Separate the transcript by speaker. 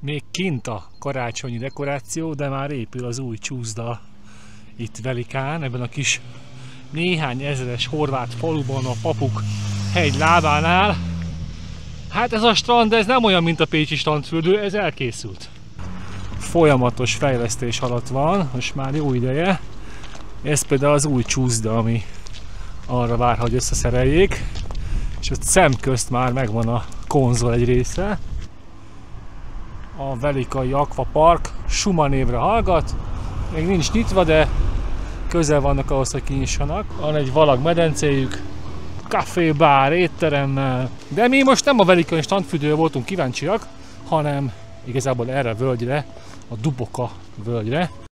Speaker 1: Még kint a karácsonyi dekoráció, de már épül az új csúszda itt Velikán, ebben a kis néhány ezeres horvát faluban, a Papuk hegy lábánál. Hát ez a strand, ez nem olyan, mint a pécsi strandfürdő, ez elkészült. Folyamatos fejlesztés alatt van, most már jó ideje. Ez például az új csúszda, ami arra vár, hogy összeszereljék. És ott szemközt már megvan a konzol egy része. A Velikai Aquapark Suma névre hallgat. Még nincs nyitva, de közel vannak ahhoz, hogy kinyissanak. Van egy valag medencéjük, kafé, bár, étteremmel. De mi most nem a Velikai strandfürdőre voltunk kíváncsiak, hanem igazából erre a völgyre, a Duboka völgyre.